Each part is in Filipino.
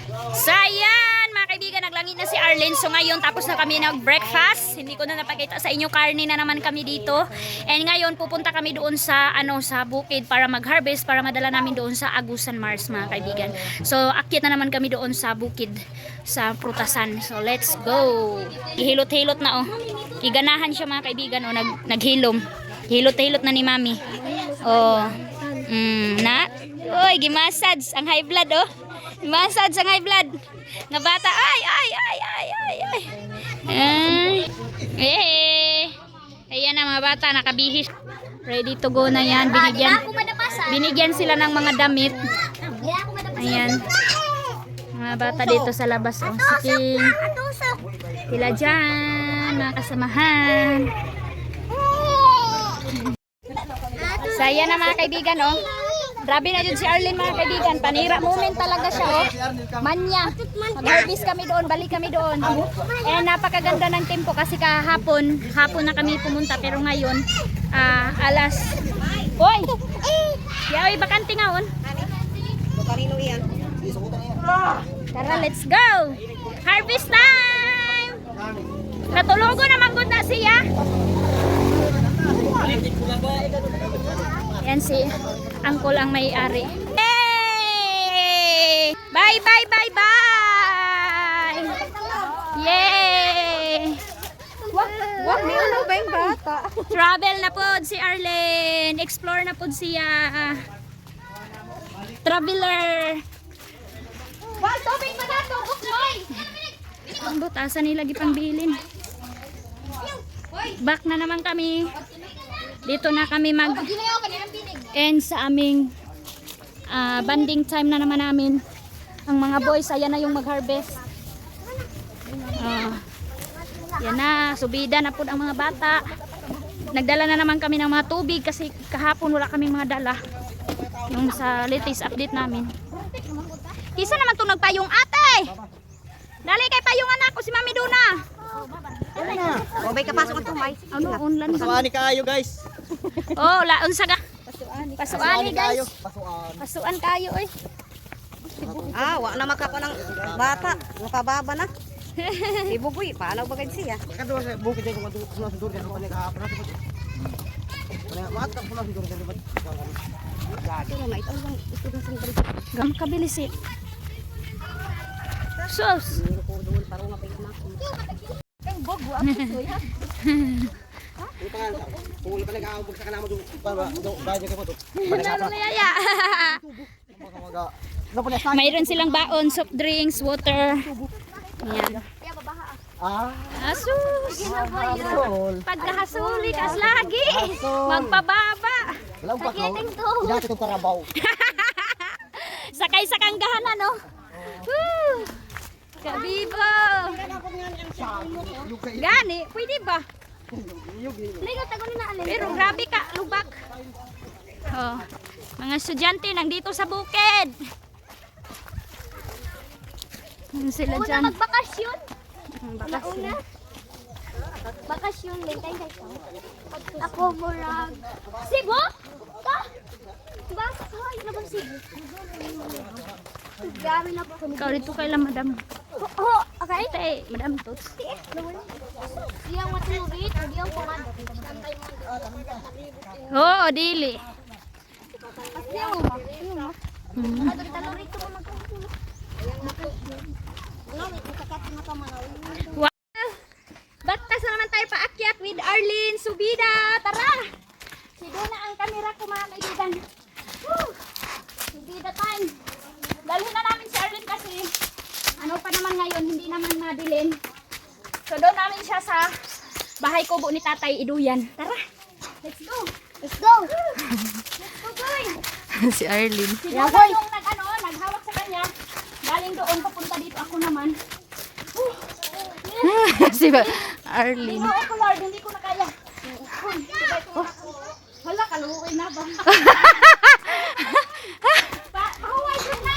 So ayan, mga kaibigan, naglangit na si Arlene. So ngayon, tapos na kami nag-breakfast. Hindi ko na napakita sa inyo, karne na naman kami dito. And ngayon, pupunta kami doon sa, sa bukid para mag-harvest, para madala namin doon sa Agusan Mars, mga kaibigan. So, akyat na naman kami doon sa bukid, sa prutasan. So, let's go. Ihilot-hilot na, oh. Iganahan siya, mga kaibigan, oh. Naghilom. Hilot-hilot na ni Mami. Oh. Na? Uy, gimassage ang high blood, oh. Gimassage ang high blood. Nga bata, ay. Ayan na mga bata, nakabihis. Ready to go na yan. Binigyan sila ng mga damit. Ayan. Mga bata dito sa labas, oh. Siking. Sila dyan, mga kasamahan. So ayan na mga kaibigan, oh. Grabe na yun si Arlene, mga kaibigan. Panira moment talaga siya, oh. Manya. Mag-harvest kami doon, balik kami doon. Eh, napakaganda ng tempo kasi hapon na kami pumunta. Pero ngayon, alas. Hoy! Yaoy, bakante nga, on. Tara, let's go! Harvest time! Katulugo naman good na siya. Yan si Uncle ang may-ari. Yay! Bye! Yay! Wag may ano ba yung bata? Travel na po si Arlene. Explore na po siya. Traveler. Wag, tubig pa na to. Bukloy! Ang butasan nila gipang bilin. Back na naman kami. Dito na kami mag-end sa aming banding time na naman namin. Ang mga boys, ayan na yung mag-harvest. Yan na, subida na po ang mga bata. Nagdala na naman kami ng mga tubig kasi kahapon wala kaming mga dala. Yung sa latest update namin. Kisa naman itong nagpayong ate! Dali kay payungan ako si Mami Duna. O may kapasok ang tumay. Ano, unlan ba? Pasuani kayo guys. Oh, laon sa ga. Pasuani guys. Pasuan kayo oy. Wa na makapa ng bata. Nakababa na. Ibugoy, paano ba gad siya? Kadto sa bukid ko madug sa dur kan pa nag-ahapon na. Wala ka pula dur kan ba. Ano na ito ang istudong sa balik. Gam kabilis eh. Sus. Ang bogwa ako ya. Pula pa nag-ahapon sa kanamo do bayan ka mo to. Ano na yaya? Mayroon silang baon, soft drinks, water. Ayan. Asus. Pagkahasuli kas lagi. Magpababa. Sakiting to. Dati itong karabaw. Sakay sa kanggahan ano. Woo! Kabibo. Gani, pwede ba? Pero grabe ka, lubak. Oh, mga estudyante nandito sa bukid. Sila dyan. Magbakasyon. Bakasyon. Bakasyon din tayo guys. Ako murag. Cebu? Ka? Ba? Ay, naman Cebu. Gami na po kami. Ikaw dito kay la madam. Oh, okay. Tay, madam Tots. Diyang matulugit, diyang pumad. Oo, dili. Diyang mo. Talong rito mo magkakulog. Wow. Baktas na naman tayo paakyat with Arlene Subida. Tara! Si Duna ang kamera ko, mga kaibigan. Woo! Subida time. Dalhin na namin si Arlene kasi ano pa naman ngayon, hindi naman madilim. So doon namin siya sa bahay kubo ni Tatay Iduyan. Tara! Let's go! Let's go. Let's go, boy! Si Arlene. Si Duna yung naghawak sa kanya. Galing doon, papunta dito ako naman. Si Arlene. Oo, ko Lord, hindi ko na kaya. Wala, kaluhuin na ba? Pahuway ko na!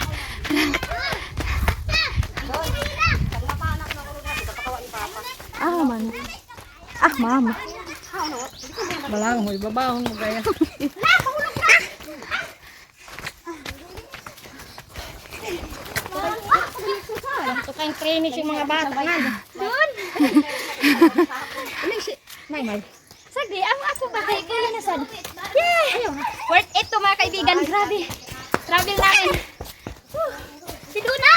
Man. Mama. Balang mo, ibabahon mo kaya. Kang training yung mga bata nga. Doon. Nay, Mal. Sagdi, ako ba kay kaya na sad. Yeah! Worth it to mga kaibigan. Grabe. Travel namin. Si Duna!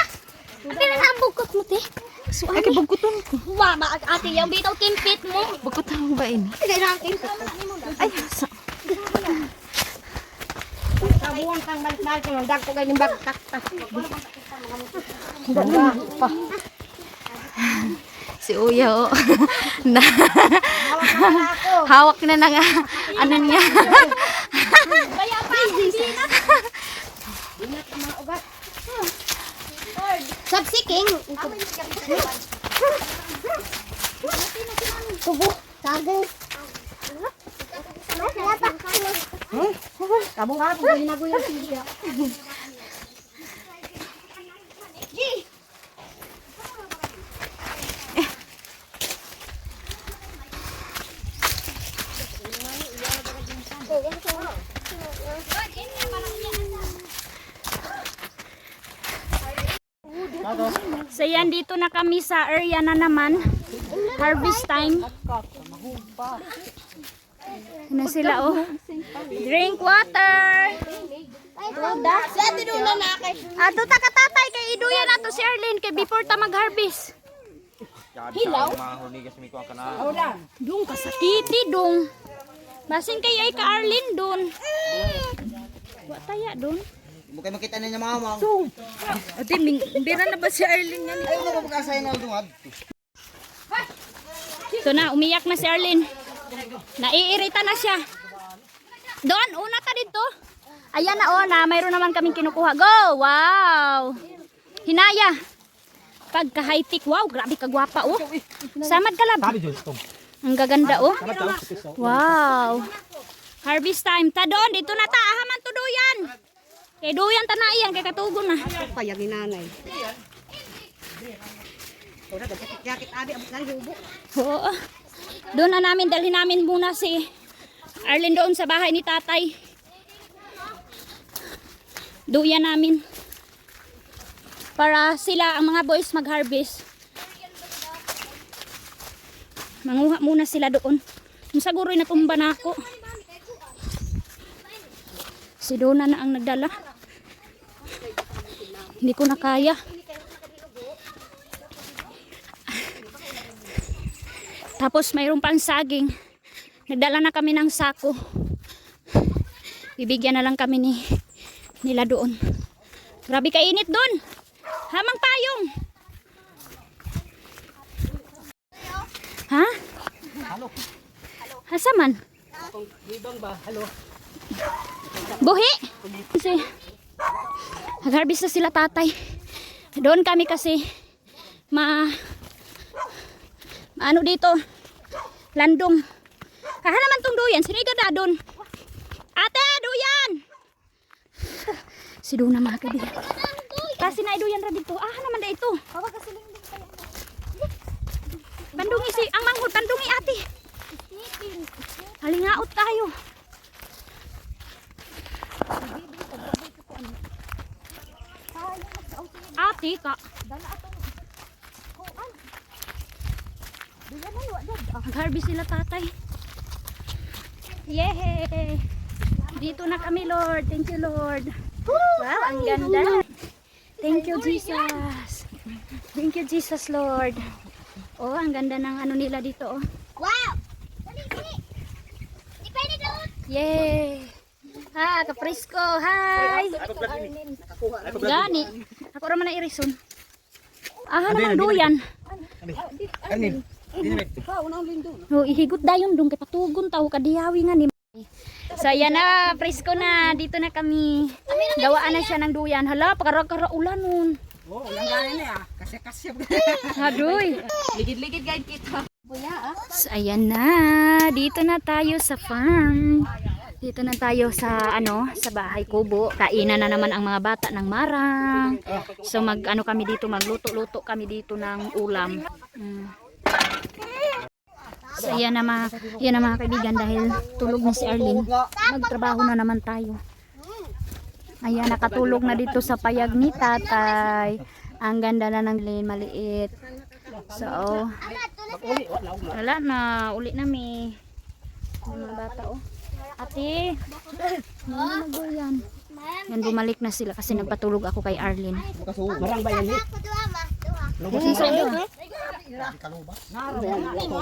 Ate na naambugkot mo, te. Ay, kibugkuton ko. Mama, ate, yung bitaw kimpit mo. Bugkuton mo ba ini? Sige natin. Ay, sa... Kabuang kang balik-balik ko. Dag ko ganyan bagtak. Si Uya, oh. Na, hawak na nga. Ano niya? Kaya pa, hindi na. Subsiking. Tubo. Saging. Kabong ka po ginaguyo siya. So yan, dito na kami sa area na naman. Harvest time. Ano sila, oh. Drink water. Ato ta ka tatay kay iduyan nato si Arlene kay before ta mag-harvest. Hilaw. Dung kasakiti dung. Basin kay ay ka Arlene dun. Wa taya dun. Mukha makita niya mama. Ate, bira na ba si Arlene yan? Ay, ano ba pagkasaya na dungad? So na, umiyak na si Arlene. Naiirita na siya. Doon, una ka dito. Ayan na, oh, na mayroon naman kaming kinukuha. Go! Wow! Hinaya. Pagka-high-tech. Wow, grabe kagwapa, oh. Samad ka lab. Ang gaganda, oh. Wow. Harvest time. Ta doon, dito na ta. Ahaman to duyan. Kay duyan ta na iyan, kay katugon na. Kaya ginanay. Ora dapat jakit abi abot na hubo. Oo. Doon na namin, dalhin namin muna si Arlene doon sa bahay ni tatay. Duyan namin. Para sila, ang mga boys mag-harvest. Manguha muna sila doon. Masaguro'y natumba na ako. Si Dona na ang nagdala. Hindi ko na kaya. Tapos mayroon pang saging. Nagdala na kami ng sako. Bibigyan na lang kami nila doon. Grabe kainit doon. Hamang payong. Ha? Hasaman? Buhi. Kasi nag-harvest na sila tatay. Doon kami kasi ano dito, landong. Kaha naman tong duyan, sinigad na doon. Ate, duyan! Si Duna mga kaibigan. Kasi na duyan ra dito. Ah, naman da ito. Bandungi si, ang manghod, bandungi ate. Halingaot tayo. Ate ka. Mag-harvest sila tatay. Yay! Dito na kami, Lord. Thank you, Lord. Wow, ang ganda. Thank you, Jesus. Thank you, Jesus, Lord. Oh, ang ganda ng ano nila dito, oh. Wow! Dali. Di pwede doon. Yay! Ha, kaprisko. Hi! Gani. Ako raman na irison. Aha naman duyan. Arlene, Oh, ihigot dayon dong kay patugon tao kadiyawi nga ni. So ayan na, presko na. Dito na kami. Gawaan na siya ng duyan. Hala, pakara-kara ulan nun. oh, yang ganin na kasi. Hadoy. Ligid-ligid guide kita. So ayan na. Dito na tayo sa farm. Dito na tayo sa sa bahay kubo. Kainan na naman ang mga bata ng marang. So kami dito, magluto-luto kami dito ng ulam. So yan na mga kaibigan, dahil tulog na si Arlene. Magtrabaho na naman tayo. Ayan, nakatulog na dito sa payag ni tatay. Ang ganda na ng lane, maliit. So, wala na. Uli na mi. Mga bata, oh. Ate, ano na nag-yan? Yan, bumalik na sila kasi nagpatulog ako kay Arlene. Marang ba yan? Ako doa ma, doa. Yung sa iyo.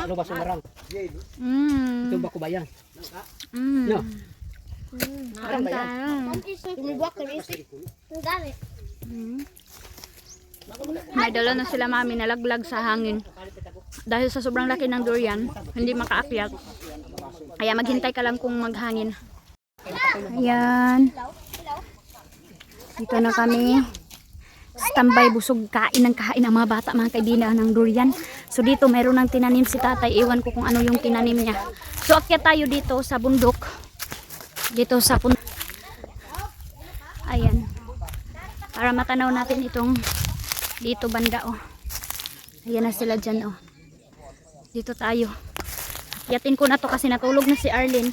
Lubas yung marang. Mm. Ito ba ko ba yan? Mm. No. Marang tayo. Tumibok na rin. Ang gamit. May dala na sila mami, nalaglag sa hangin. Dahil sa sobrang laki ng durian, hindi makaakyat. Kaya maghintay ka lang kung maghangin. Ayan. Dito na kami. Standby, busog, kain ng kain ang mga bata, mga kaibigan ng durian. So dito mayroon ng tinanim si tatay. Iwan ko kung ano yung tinanim niya. So akyat tayo dito sa bundok. Dito sa ayan. Para matanaw natin itong dito banda, oh. Ayan na sila dyan, oh. Dito tayo. Yatin ko na to kasi natulog na si Arlene.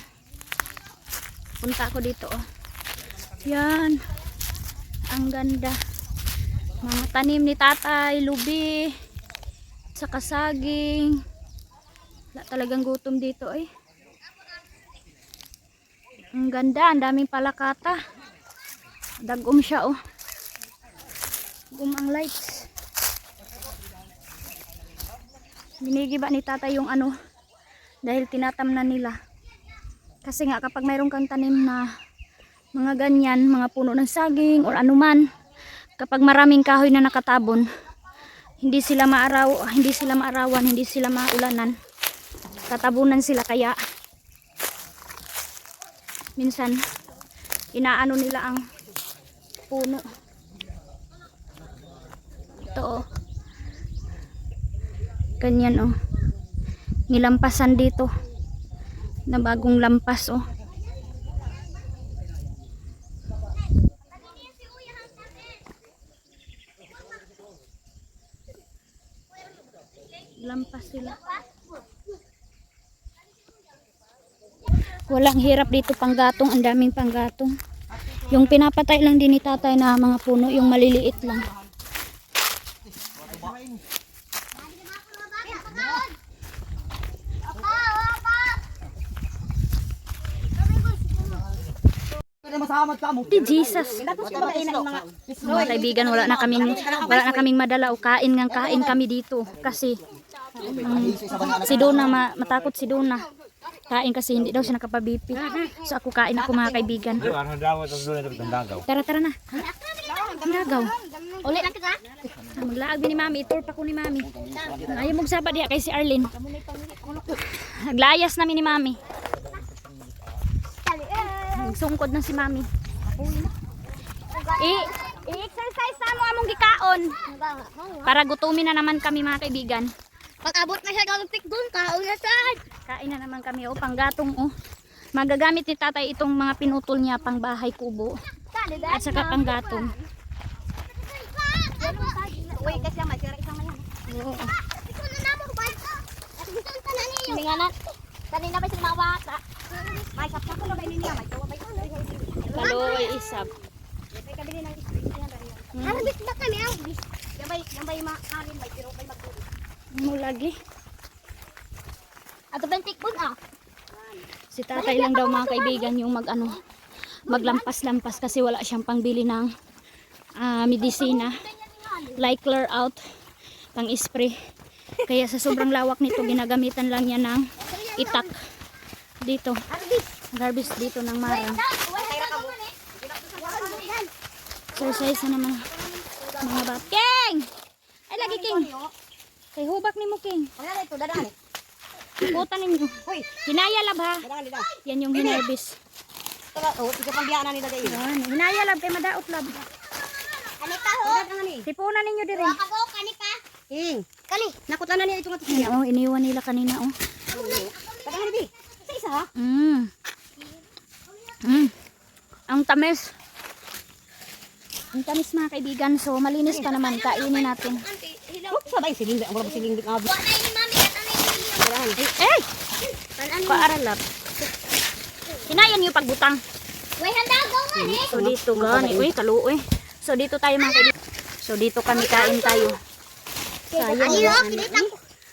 Punta ako dito, oh. Yan. Ang ganda. Mga tanim ni tatay, lubi, saka saging. Wala talagang gutom dito, eh. Ang ganda, ang daming palakata. Dagom siya, oh. Gumang lights. Binigiba ni tatay yung ano dahil tinatamnan nila. Kasi nga kapag mayroon kang tanim na mga ganyan, mga puno ng saging or anuman, kapag maraming kahoy na nakatabon, hindi sila maarawan, hindi sila maulanan. Tatabunan sila kaya minsan inaano nila ang puno. Ito, oh. Ganyan, oh. Nilampasan dito na bagong lampas, oh. Lampas sila. Walang hirap dito panggatong, ang daming panggatong. Yung pinapatay lang din ni tatay na mga puno, yung maliliit lang. Jesus. Mga kaibigan, wala na kaming madala o kain kami dito kasi si Dona matakot si Dona. Kain kasi hindi daw siya nakapabipi. So ako kain ako, mga kaibigan. Tara na. Ang dagaw. Uli lang kita. Maglaag din ni Mami, itur pa ko ni Mami. Ayaw magsaba diya kay si Arlene. Naglayas namin ni Mami. Nagsungkod na si Mami. I-exercise na mo among gikaon. Para gutumin na naman kami, mga kaibigan. Pag abot na siya ng tikdon, kaon na saan. Kain na naman kami, oh, panggatong, oh. Magagamit ni tatay itong mga pinutol niya pang bahay kubo. At saka panggatong. Uy, kasi may sira isang mayan. Oo. Ito na naman ba? At gusto ang tanan niyo. Hindi nga na. Kanina ba sila mga bata? May sapsa ko lang niya, may tawa may tuloy. Kaloy isab. May kabili ng isang yan. Harabis ba kami ang bis? Yung bay makarin, may pero may magtulog. Ano lagi? Ato ba yung tikbon ah? Si tatay lang daw, mga kaibigan, yung maglampas-lampas kasi wala siyang pangbili ng medisina. Like clear out, pang spray. Kaya sa sobrang lawak nito, ginagamitan lang niya ng itak. Dito. Garbis dito ng marang. Exercise na naman mga bat. King! Ay lagi King! Kay hubak ni mo King. Wala ito, dadaan. Ikutan ninyo. Hoy, Hinaya lab ha. dadaan nila. Yan yung hinarbis. Ito pang biyaan na nila dahil. Yan. Hinaya lab kay madaot lab. Kani pa ho? Tipunan ninyo dire. Waka po, kani pa. Ing, Kani. nakutlan na niya itong atis niya. Oh, iniwan nila kanina oh. Tagang na, Bi. Isa ha? Ang tamis. Ang tamis, mga kaibigan. So malinis pa naman. Kainin natin. Huwag sabay siling. Ang wala siling. Wala ni mami at ano yung Eh! Paaral lab. Hinayan niyo pagbutang. Way handa go nga eh. So dito gani. Uy, kaluoy. So dito tayo, mga kaibigan. So dito kami kain tayo. Sayang.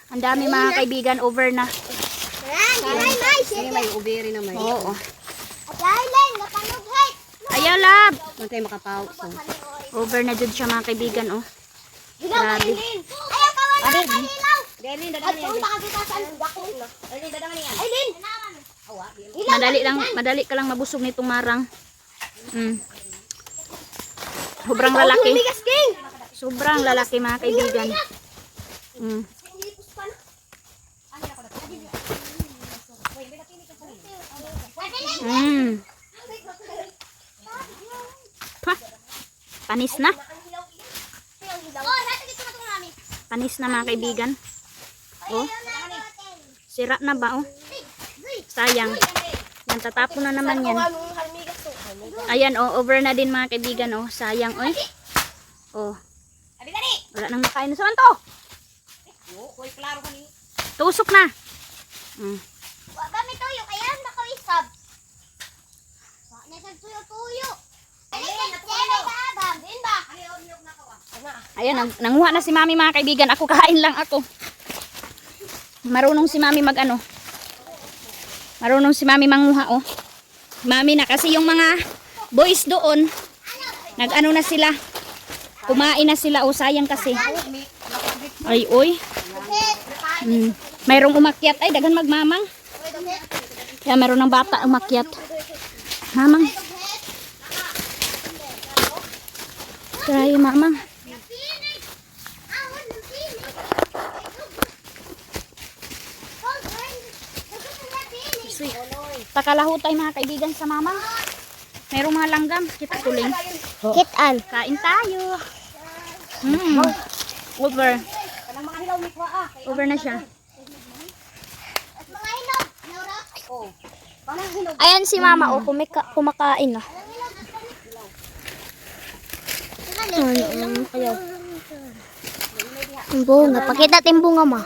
Ang dami mga kaibigan, over na. Sige, may uberi na may. Oo. Darling, napanog hay. Ayaw lab. Man tayo makapawag. So. Over na dyan siya mga kaibigan, oh. Grabe. Ayaw kawan na kahilaw. Delin, dadang yan. Makakita sa dakong. Delin, dadang yan. Ay, Lin. Madali ka lang mabusog nitong marang. Sobrang lalaki. Sobrang lalaki mga kaibigan. Pa. Panis na. Oh, nasa dito na itong namin. Panis na mga kaibigan. Oh, sira na ba, oh? Sayang. Yan, tatapon na naman yan. Ayan, oh, over na din mga kaibigan, oh. Sayang, oy. Oh. Wala nang makain na. Saan to? Tusok na. Wa ba may tuyo? Kaya makawisab. Wa na sa tuyo-tuyo. Ayan, nanguha na si mami mga kaibigan. Ako kain lang ako. Marunong si mami mag ano. Marunong si mami manguha, oh. Mami na kasi yung mga boys doon. Nag-ano na sila. Kumain na sila, oh. Sayang kasi. Ay, oy. Mayroong umakyat. Ay, dagan magmamang. Kaya mayroon ng bata umakyat. Mamang. Try, mamang. Pakalahutay mga kaibigan sa mamang. Mayroong mga langgam. Kita tuling. Kitan. Kain tayo. Over. Over na siya. Ayan si mama, oh, kumakain na. Bunga, pakita tayong bunga ma.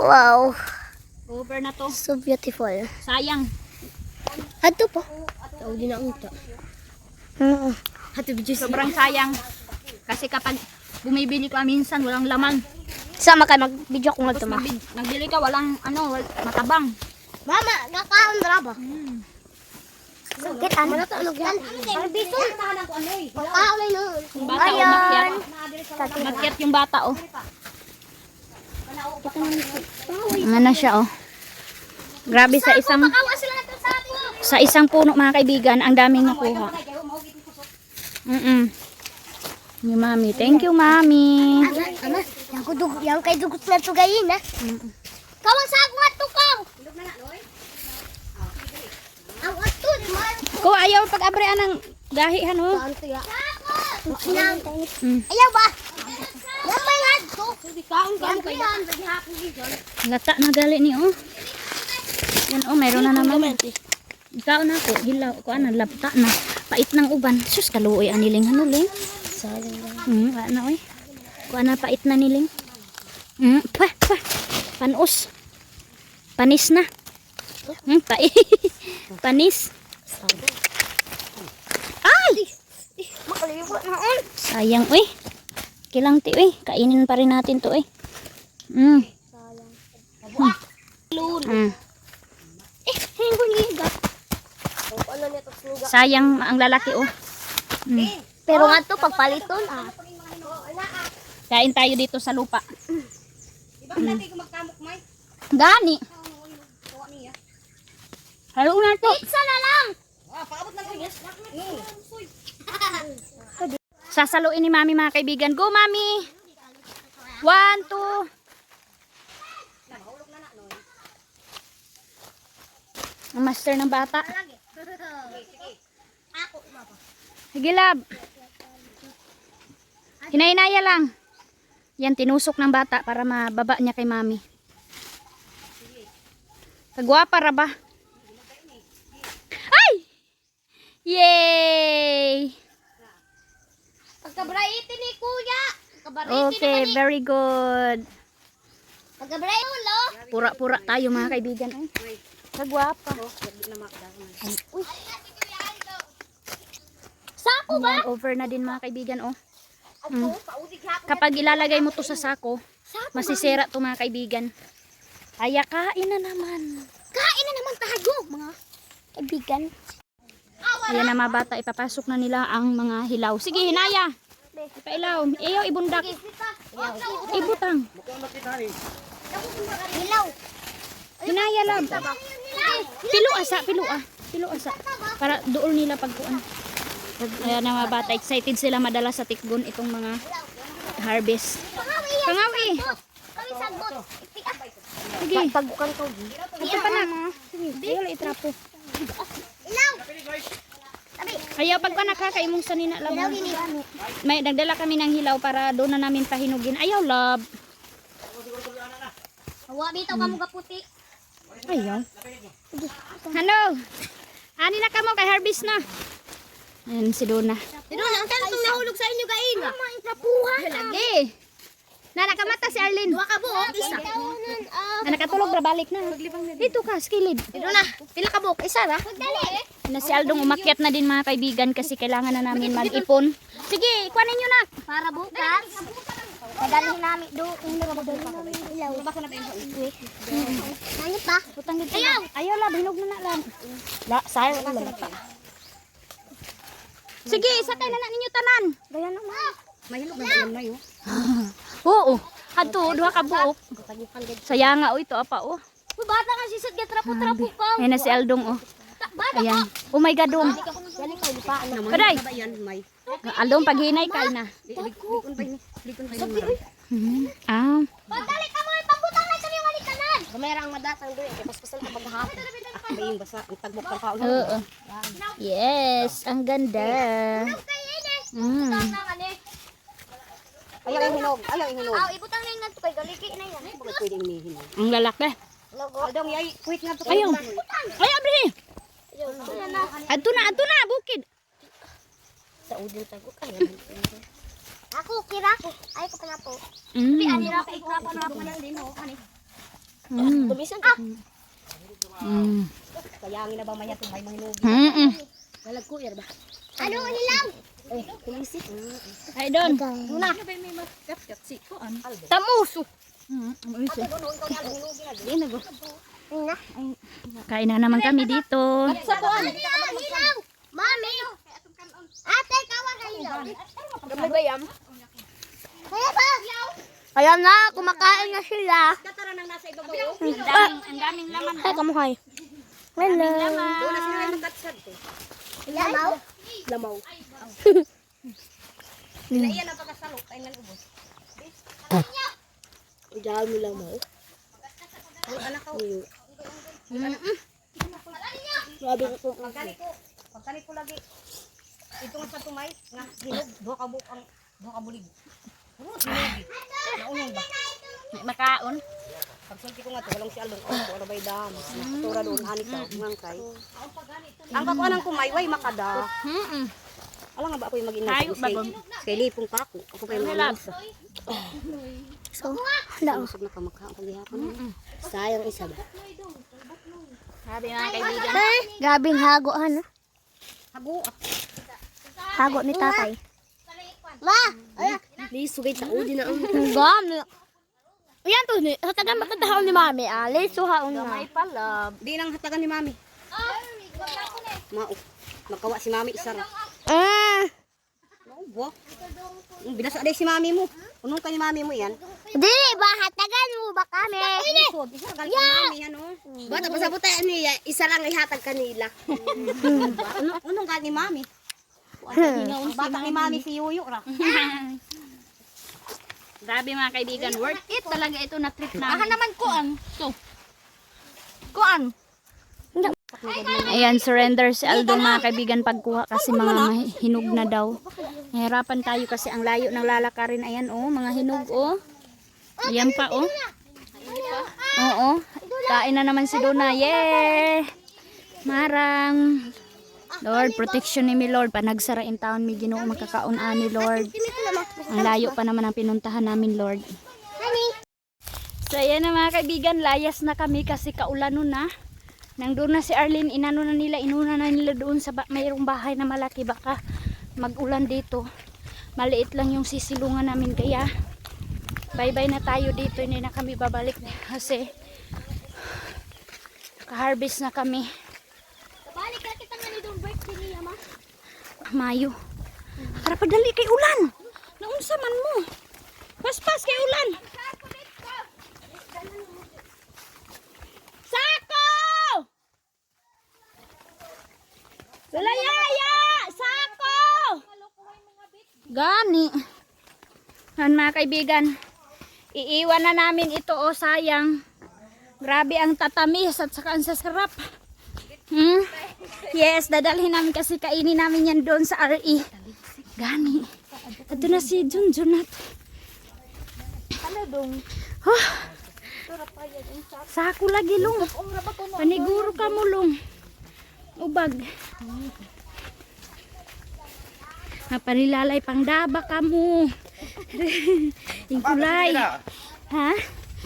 Wow, Over na to. so beautiful. Sayang. Ato pa. Tao din ang uta. Sobrang sayang. Kasi kapag bumibili ka minsan walang laman. Sama ka mag-video ko nga Tapos ma. nagbili ka walang ano, matabang. Mama, nakaon ra ba? Kitan. Ano to ano yan? Bison. Makaulay no. Yung bata umakyat. Umakyat yung bata, oh. Ano na siya, oh. Grabe sa isang puno mga kaibigan, ang daming nakuha. Yung mami. Thank you, mami. Ama, yang kay dugot na tugayin ha. Kawang sa ako ato kaw. Ang ato di man. Ko ayaw pag-abre anang gahihan, oh. Ayaw ba? Lamay nga to. Kaon kaya. Lata na gali ni, oh. Yan, oh, mayroon na naman. Ikaw na ko, hilaw ko, labta na. Pait ng uban. Sus, kaluoy aniling hanuling. Wala na, oy. Kuha na pait na niling. Panos. Panis na. Panis. Ay! Makaliwa na on. Sayang, oy. Kilang ti, oy. Kainin pa rin natin to, oy. Hinggo niga. Sayang ang lalaki, oh. Pero nga to pagpaliton ah. Kain tayo dito sa lupa. Ibang dati ko magkamok, May. Gani. Halo na to. Pizza na lang. Paabot na ko, yes. Sasaluin ni mami mga kaibigan. Go, mami. 1, 2. Ang master ng bata. Sige, lab. Hinay-hinaya lang. Yan, tinusok ng bata para mababa niya kay mami. Kagwapa ra ba? Ay! Yay! Pagkabraitin ni kuya. Okay, very good. Pagkabraitin ulo. Pura-pura tayo mga kaibigan. Ay, kagwapa. Sako ba? Yan, over na din mga kaibigan, oh. Kapag ilalagay mo to sa sako, masisira to mga kaibigan. Kaya kain na naman. Kain na naman tayo, mga kaibigan. Ayan na mga bata, ipapasok na nila ang mga hilaw. Sige, hinaya. Ipailaw. Iyo, ibundak. Ibutang. Hilaw. Hinaya lang. Pilo asa. Para dool nila pagkuan. Ayan na mga bata, excited sila madala sa tikgon itong mga harvest. Pangawi. Kami sagot. Sige. Pagbukan ko. Ito pa na. Sige, ayaw itrapo. Hilaw. Ayaw pagka nakakaimong sanina lang. May nagdala kami ng hilaw para doon na namin pahinugin. Ayaw, love. Hawa bitaw ka mo gaputi. Ayaw. Hello. Ani na ka mo kay harvest na. Ayan si Dona. Pero ang tanong nahulog sa inyo gain. Mama, napuha. Lagi. Na nakamata si Arlene. Duha ka buok isa. Na nakatulog ra balik na. Dito ka, skilid. Pero na, pila ka buok isa ra. Dali. Na si Aldong umakyat na din mga kaibigan kasi kailangan na namin mag-ipon. Sige, ikuanin nyo na. Para bukas. Padalhin namin do ilaw. Baka na ba yung Nangit ba? Butang dito. Ayaw la, hinog na lang. La, sayang lang. Sige, sakay na ninyo tanan. Gaya na ma. Mahilog na yan mayo. Oo. Adto duha ka buok. Saya nga ito apa oh. Bata ka sisad ga trapo-trapo ka. Ayun na si Aldong oh. Bata Ayan. Oh my god dong. Galing ka lipaan naman. Kaday. Ba yan may. Aldong paghinay kay na. Likon pa ni. Likon pa ni. Ah. Pagdali ka mo pambutang na kami walikanan. Gamay ra ang madatang doy kay paspasan ka maghapon. May basa ang tagbok ka pa. Oo. Yes, ang ganda. Mm. Ayaw yung hinog. Ayaw yung hinog. Aw, ibutang na yung nanto kay galiki na yan. Bakit pwede yung hinog? Ang lalaki. Logo. Aldong yay, quick nga to. Ayaw. Ay, abri. Adto na, bukid. Sa udin tago ka. Ako, kira ko. Ay, ko pala po. Mm. Kira ko, ikrapan ako na din ho. Ani. Mm. Tumisan ka. Mm. Sayangin na ba maya itong may mahinog? Mm. Lalag ko, ba? Ano, nilang? Eh, tumisit. Ay, Don. Luna. Tamuso. Kain na naman kami dito. Hilaw! Mami! Ate, kawa ka hilaw. Kaya ba? Ayan na, kumakain na sila. Ang daming laman. Ay, kamuhay. Hello. Doon na sila magkatsad to. Lamaw? Lamaw. Iyan ang pagkasalok. Tayo nga ubos. Diyan mo lamaw. Ang anak ko. Grabe ko. Pagkali ko lagi. Ito nga sa tumay. Nga hinog. Duha ka bulig. Naunong ba? Makaon. Pagsulti ko nga ito, walang si Aldong. Wala ba'y damos. Nakatura doon, hanik ka, ngangkay. Ang kakuha ng kumayway, makada. Alam nga ba ako yung mag-inasa? Tayo ba, Bob? Kay lipong pa ako. Ako pa yung mag-inasa. So, Usog na kamakha ang paghihapon. Sayang isa ba? Sabi mga kaibigan. gabing hago, ano? Hago ah. Hago ni tatay. Ma! Lisugay tao din na ang... Gami. Yan to, sa taga makatahon ni mami, leso haon na. May palab. Di nang hatagan ni mami. Maok. Magkawa si mami isa ra. Wow. Binasa day si mami mo. Unong ka ni mami mo yan. Dili ba, hatagan mo ba kami? Isod. Isa ra galit mami yan oh. Bata pa sa butay niya, isa lang ihatag kanila. Unong ka ni mami. Bata ni mami si Yuyo ra. Grabe mga kaibigan, worth it talaga ito na trip namin. Aha naman kuan. So, kuan. Ayan, surrender si Aldo mga kaibigan pagkuha kasi mga hinog na daw. Nahirapan tayo kasi ang layo ng lalakarin. Ayan oh, mga hinog oh. Ayan pa oh. Oo. Kain na naman si Dona. Yeah! Marang. Lord, protection ni mi Lord. Panagsarain taon mi Ginoo makakaon ani Lord. Ang layo pa naman ang pinuntahan namin Lord. So ayan na mga kaibigan, layas na kami kasi kaulan na. Nandun na si Arlene, inuna na nila doon sa mayroong bahay na malaki, baka mag-ulan dito. Maliit lang yung sisilungan namin kaya bye-bye na tayo dito. Hindi na kami babalik kasi naka-harvest na kami. Balik na kita nga ni doon birthday niya, ma. Mayo. Tara padali kay ulan. Naunsa man mo. Paspas kay ulan. Sako! Sulayaya! Sako! Gani. Yan mga kaibigan. Iiwan na namin ito o sayang. Grabe ang tatamis at saka ang sasarap. Yes, dadalhin namin kasi kainin namin yan doon sa RE. Gani. Ito na si Junjunat. Oh. Sako lagi long. Paniguro ka mo long. Ubag. Panilalay pang daba ka mo. Yung kulay. Ha?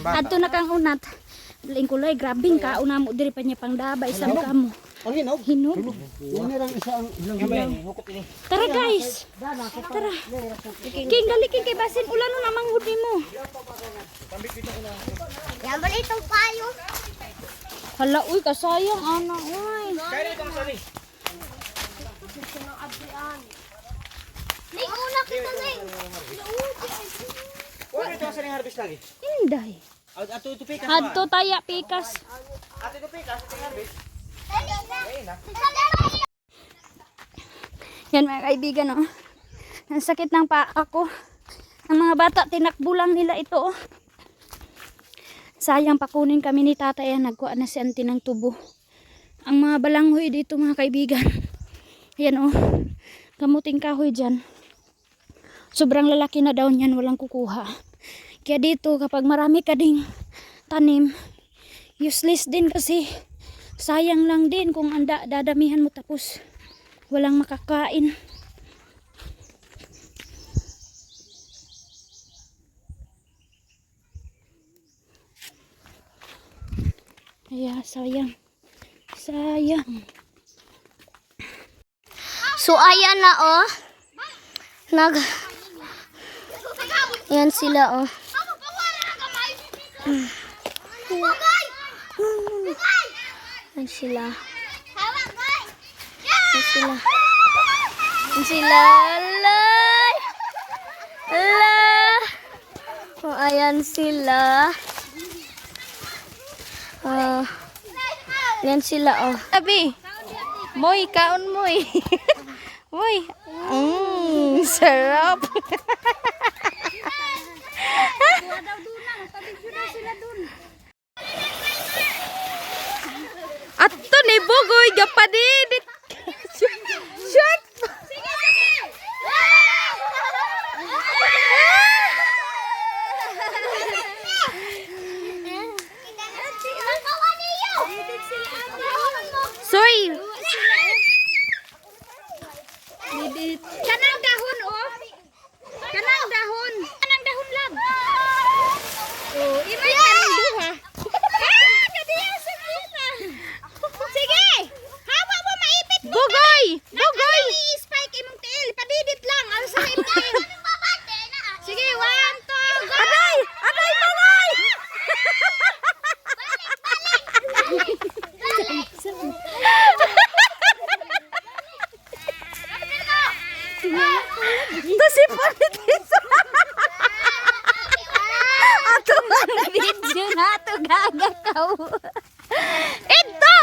Adto na kang unat. Yung kulay, grabing ka. Una mo diri pa niya pang daba. Isang ka mo. Ang hinog. Hinog. Yan ang isa ang hilang. Tara guys. Tara. King, dali king kay basin. Ulan no namang hudi mo. Yan ba itong payo? Hala, uy, kasayang ana, uy. Ning una kita ning. Wala ito sa harvest lagi. Inday. Ato ito pikas. Hadto taya pikas. Ato ito pikas sa harvest. Dali na. Yan mga kaibigan, oh. Ang sakit ng paa ko. Ang mga bata, tinakbo lang nila ito, oh. Sayang pakunin kami ni tatay. Nagkuha na si auntie ng tubo. Ang mga balanghoy dito mga kaibigan. Yan, oh. Kamuting kahoy dyan. Sobrang lalaki na daw niyan, walang kukuha. Kaya dito kapag marami ka ding tanim, useless din kasi sayang lang din kung dadamihan mo tapos walang makakain. Kaya sayang. Sayang. So, ayan na, oh. Ayan sila, oh. Ayan sila. Ayan sila. Ayan sila. Alay! Alay! Oh, ayan sila. Ayan sila, oh. Abi, moy, kaon moy. Moy, sarap. Ato ni Bugoy, gapadidit. Shut. Sige, sige. Soy. Kanang dahon, oh. Kanang dahon. Kanang dahon lang. Oh, imay kanang duha. Ah, kadiya sa pina. Sige. Hawa mo maipit mo. Bugoy. Bugoy. I-spike imong tiil. Padidit lang. Ano sa imong tiil? Sige, 1, 2, go. Aday! Aday, balay! Ito si Panitis. Ato ang video na ito gagakaw. Ito!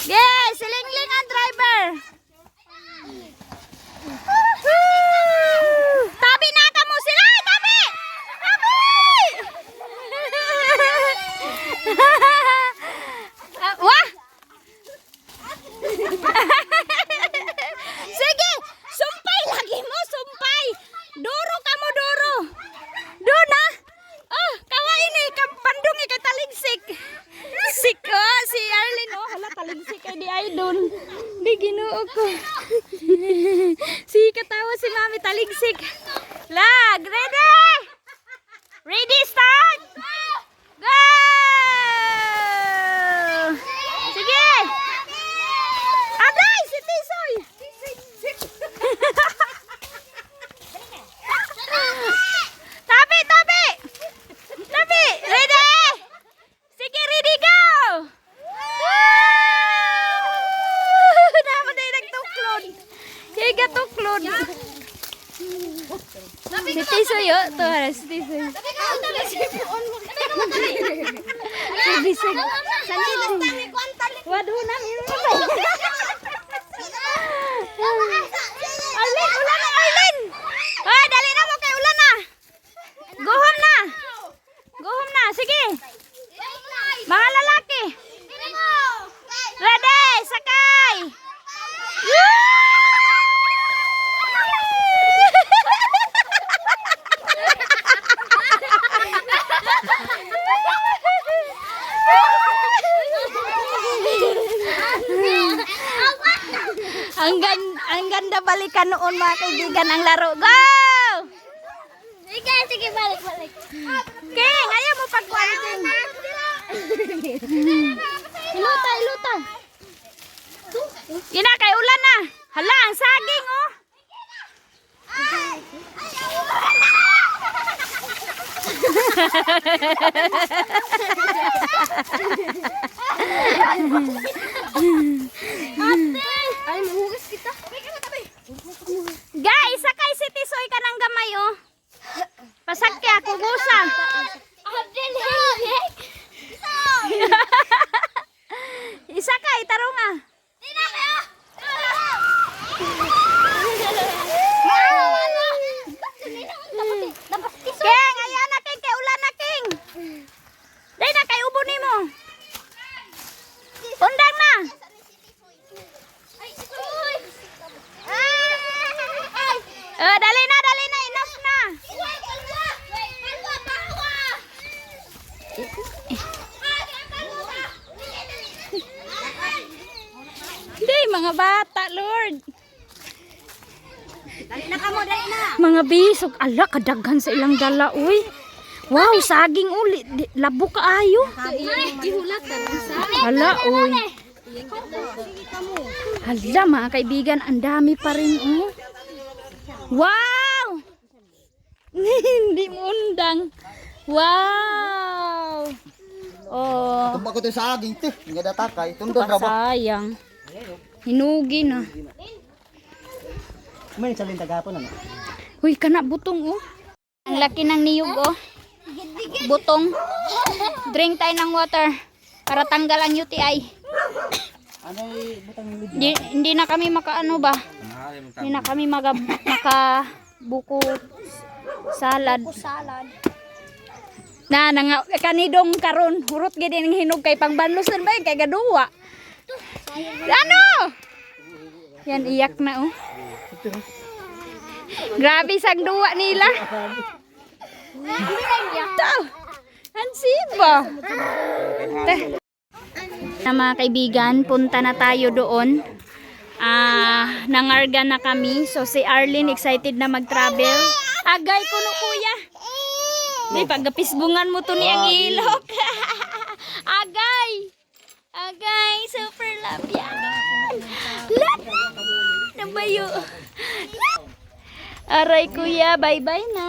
Yes! Silingling ang driver. Tabi na ka mo sila! Tabi! Tabi! Wah! Sige! Sumpay lagi mo! Sumpay! Duro ka mo! Duro! Doon na! Oh! Kawain eh! Pandungi kay taligsik! Sik! Oh! Si Arlene! Oh! Hala taligsik kay di idol! Di ginoo ko! Si katawa si Mami taligsik! Lag! Ready! Ready start! Go! Sige! Aday! Si Tisoy! sulod. Si Tisoy, oh. Ito, si Tisoy. Si Bisag. Waduh na, meron na ba? Arlene, ulan na, Arlene! Hoy, dali na mo kay ulan na. Guhom na. Guhom na, sige. Mga lalaki. Ready, sakay. Ang ganda balikan noon mga kaibigan ang laro. Go! Sige, sige, balik, balik. King, ayaw mo pagkuhan, King. Iluta, iluta. Gina, kay ulan na. Hala, ang saging, oh. Ay, mahugas kita. Guys, sakay si Tisoy ka ng gamay, oh. Pasakya, kugusa. Isakay, tarunga. King, ayan na, King. Kay ulan na, King. Dahil na, kay ubo ni mo. Undang na. Dali na, enough na. Hindi, mga bata, Lord. Dali na kamo, dali na. Mga bisog, ala, kadaghan sa ilang dala, uy. Wow, saging uli. Labo ka ayo. Hala, uy. Hala, mga kaibigan, ang dami pa rin, oh. Wow! Hindi mo undang. Wow! Oh, Tumba ko ito sa aging, te. Hindi ka datakay. Tundon na ba? sayang. Hinugi na. May salin tagapon na. Uy, kana butong, oh. Ang laki ng niyog, oh. Butong. Drink tayo ng water para tanggal ang UTI. Ano yung butang nilid? Hindi na kami makaano ba? Hindi na kami makabuko salad. Na nga kanidong karon hurot gid ning hinog kay pangbanlosan ba kay gaduwa. Ano? Yan iyak na, oh. Grabe sang duwa nila. Ito. Ansiba. Na mga kaibigan, punta na tayo doon. Nangarga na kami. So si Arlene excited na mag-travel. Agay ko no, kuya. May pagkapisbungan mo to ni ang ilok. Agay. Agay, super love yan. Love. Nabayo. Aray kuya, bye-bye na.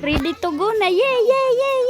Ready to go na. Yay, yay, yay.